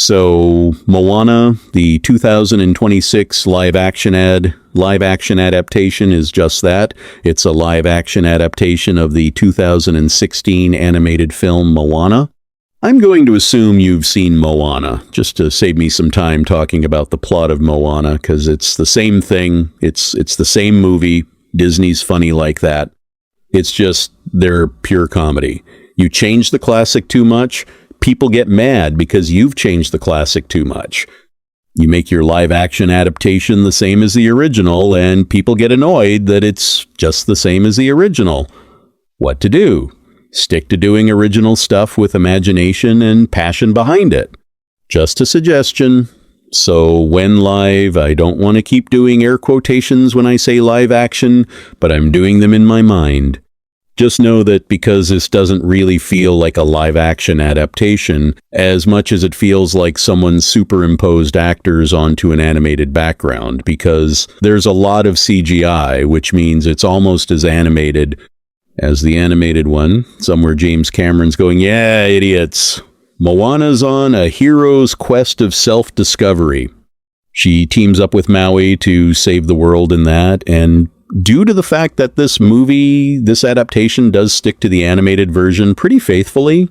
So, Moana, the 2026 live-action adaptation is just that. It's a live-action adaptation of the 2016 animated film Moana. I'm going to assume you've seen Moana, just to save me some time talking about the plot of Moana, because it's the same thing. It's the same movie. Disney's funny like that. It's just, they're pure comedy. You change the classic too much, people get mad because you've changed the classic too much. You make your live-action adaptation the same as the original, and people get annoyed that it's just the same as the original. What to do? Stick to doing original stuff with imagination and passion behind it. Just a suggestion. So when live, I don't want to keep doing air quotations when I say live action, but I'm doing them in my mind. Just know that because this doesn't really feel like a live-action adaptation, as much as it feels like someone superimposed actors onto an animated background, because there's a lot of CGI, which means it's almost as animated as the animated one. Somewhere James Cameron's going, yeah, idiots. Moana's on a hero's quest of self-discovery. She teams up with Maui to save the world in that, and due to the fact that this adaptation does stick to the animated version pretty faithfully,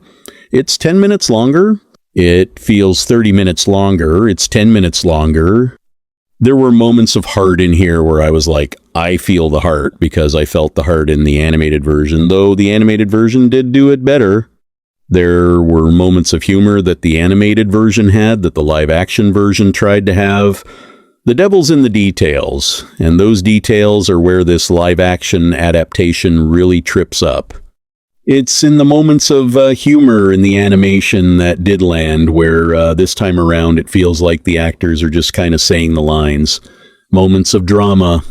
it's 10 minutes longer. It feels 30 minutes longer. It's 10 minutes longer. There were moments of heart in here where I was like, I feel the heart, because I felt the heart in the animated version, though the animated version did do it better. There were moments of humor that the animated version had that the live-action version tried to have. The devil's in the details, and those details are where this live-action adaptation really trips up. It's in the moments of humor in the animation that did land, where this time around it feels like the actors are just kind of saying the lines. Moments of drama.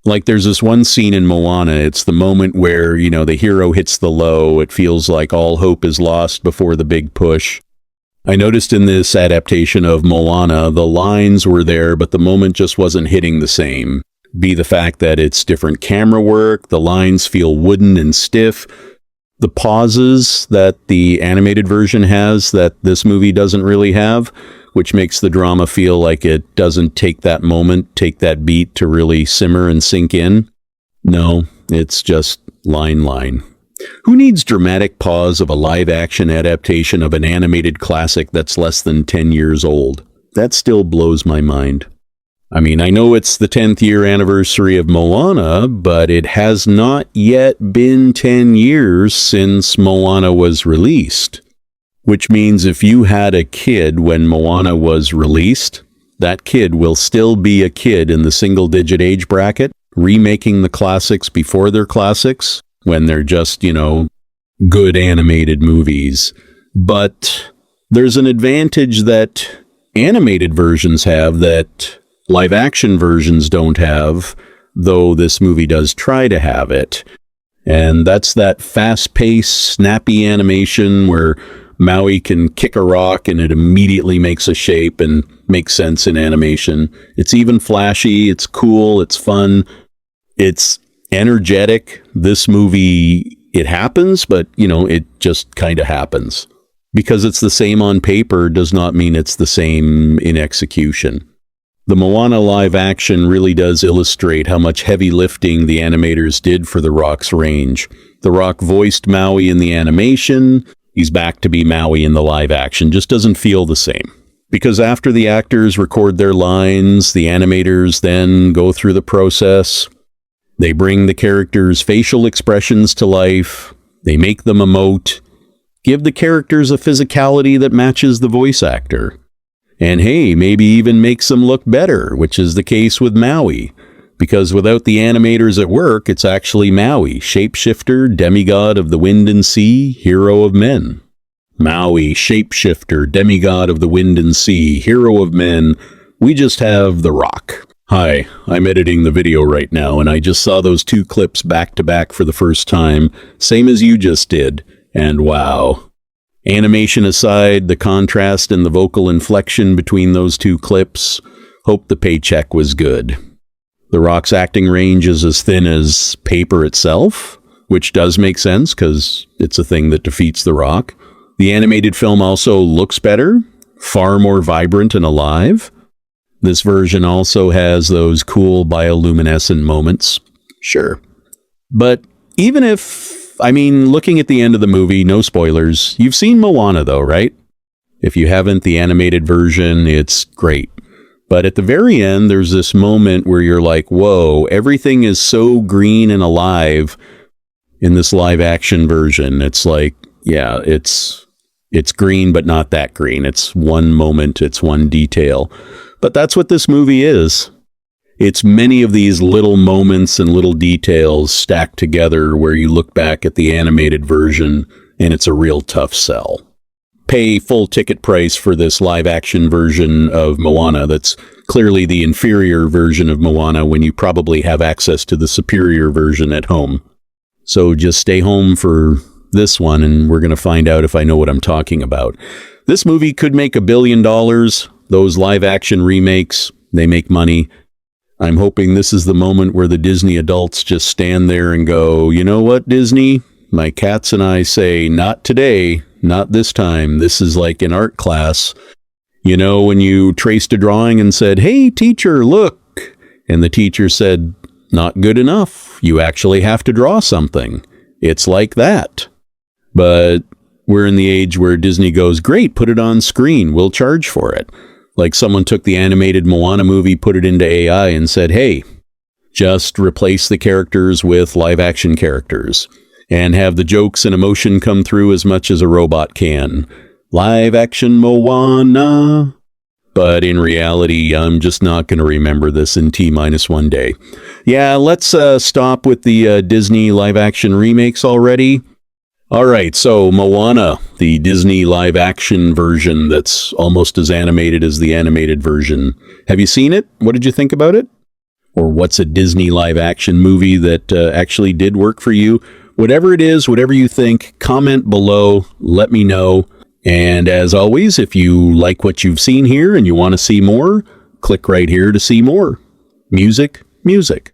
Like there's this one scene in Moana, it's the moment where, the hero hits the low, it feels like all hope is lost before the big push. I noticed in this adaptation of Moana, the lines were there, but the moment just wasn't hitting the same. Be the fact that it's different camera work, the lines feel wooden and stiff. The pauses that the animated version has that this movie doesn't really have, which makes the drama feel like it doesn't take that moment, take that beat to really simmer and sink in. No, it's just line. Who needs dramatic pause of a live-action adaptation of an animated classic that's less than 10 years old? That still blows my mind. I mean, I know it's the 10th year anniversary of Moana, but it has not yet been 10 years since Moana was released. Which means if you had a kid when Moana was released, that kid will still be a kid in the single-digit age bracket, remaking the classics before they're classics, when they're just, good animated movies. But there's an advantage that animated versions have that live-action versions don't have, though this movie does try to have it. And that's that fast-paced, snappy animation where Maui can kick a rock and it immediately makes a shape and makes sense in animation. It's even flashy, it's cool, it's fun, it's energetic. This movie, it happens, but, it just kind of happens. Because it's the same on paper does not mean it's the same in execution. The Moana live action really does illustrate how much heavy lifting the animators did for The Rock's range. The Rock voiced Maui in the animation. He's back to be Maui in the live action. Just doesn't feel the same. Because after the actors record their lines, the animators then go through the process. They bring the characters' facial expressions to life. They make them emote. Give the characters a physicality that matches the voice actor. And hey, maybe even makes them look better, which is the case with Maui. Because without the animators at work, it's actually Maui, shapeshifter, demigod of the wind and sea, hero of men. Maui, shapeshifter, demigod of the wind and sea, hero of men. We just have The Rock. Hi, I'm editing the video right now, and I just saw those two clips back to back for the first time, same as you just did, and wow. Animation aside, the contrast and the vocal inflection between those two clips, hope the paycheck was good. The Rock's acting range is as thin as paper itself, which does make sense because it's a thing that defeats The Rock. The animated film also looks better. far more vibrant and alive. This version also has those cool bioluminescent moments. Sure. But even if, looking at the end of the movie, no spoilers, you've seen Moana though, right? If you haven't, the animated version, it's great. But at the very end, there's this moment where you're like, whoa, everything is so green and alive in this live action version. It's like, yeah, it's green, but not that green. It's one moment, it's one detail. But that's what this movie is. It's many of these little moments and little details stacked together where you look back at the animated version and it's a real tough sell. Pay full ticket price for this live action version of Moana that's clearly the inferior version of Moana when you probably have access to the superior version at home. So just stay home for this one and we're going to find out if I know what I'm talking about. This movie could make $1 billion. Those live action remakes, they make money. I'm hoping this is the moment where the Disney adults just stand there and go, you know what, Disney? My cats and I say, not today. Not this time. This is like an art class. You know, when you traced a drawing and said, hey, teacher, look. And the teacher said, not good enough. You actually have to draw something. It's like that. But we're in the age where Disney goes, great, put it on screen. We'll charge for it. Like someone took the animated Moana movie, put it into AI and said, hey, just replace the characters with live action characters. And have the jokes and emotion come through as much as a robot can. Live action Moana. But in reality, I'm just not going to remember this in T-1 day. Yeah, let's stop with the Disney live action remakes already. All right, so Moana, the Disney live action version that's almost as animated as the animated version. Have you seen it? What did you think about it? Or what's a Disney live action movie that actually did work for you? Whatever it is, whatever you think, comment below, let me know. And as always, if you like what you've seen here and you want to see more, click right here to see more. Music, music.